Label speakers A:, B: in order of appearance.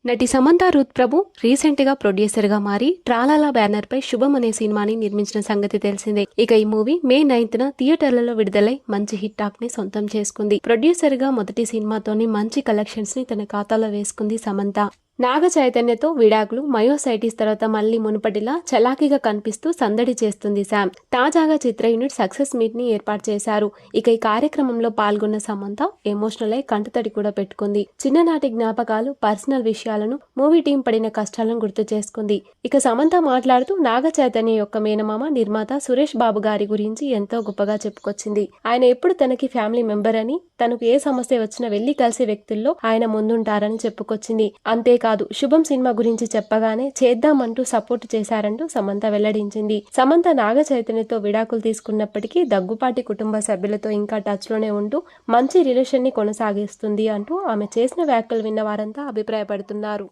A: నటి సమంత రూత్ ప్రభు రీసెంట్ గా ప్రొడ్యూసర్ గా మారి ట్రాలాలా బ్యానర్ పై శుభం అనే సినిమాని నిర్మించిన సంగతి తెలిసిందే. ఇక ఈ మూవీ మే 9న థియేటర్లలో విడుదలై మంచి హిట్ టాక్ ని సొంతం చేసుకుంది. ప్రొడ్యూసర్ గా మొదటి సినిమాతోని మంచి కలెక్షన్స్ ని తన ఖాతాలో వేసుకుంది సమంత. నాగ చైతన్యతో విడాకులు, మయోసైటిస్ తర్వాత మళ్లీ మునుపటిలా చలాకీగా కనిపిస్తూ సందడి చేస్తుంది శామ్. తాజాగా చిత్ర యూనిట్ సక్సెస్ మీట్ ని ఏర్పాటు చేశారు. ఇక ఈ కార్యక్రమంలో పాల్గొన్న సమంత ఎమోషనల్ అయి కంటతడి కూడా పెట్టుకుంది. చిన్ననాటి జ్ఞాపకాలు, పర్సనల్ విషయాలను, మూవీ టీం పడిన కష్టాలను గుర్తు చేసుకుంది. ఇక సమంత మాట్లాడుతూ నాగ చైతన్య యొక్క మేనమామ నిర్మాత సురేష్ బాబు గారి గురించి ఎంతో గొప్పగా చెప్పుకొచ్చింది. ఆయన ఎప్పుడు తనకి ఫ్యామిలీ మెంబర్ అని, తనకు ఏ సమస్య వచ్చినా వెళ్లి కలిసే వ్యక్తుల్లో ఆయన ముందుంటారని చెప్పుకొచ్చింది. అంతేకాదు శుభం సినిమా గురించి చెప్పగానే చేద్దామంటూ సపోర్ట్ చేశారంటూ సమంత వెల్లడించింది. సమంత నాగ చైతన్యతో విడాకులు తీసుకున్నప్పటికీ దగ్గుపాటి కుటుంబ సభ్యులతో ఇంకా టచ్ లోనే ఉంటూ మంచి రిలేషన్ ని కొనసాగిస్తుంది అంటూ ఆమె చేసిన వ్యాఖ్యలు విన్న వారంతా అభిప్రాయపడుతున్నారు.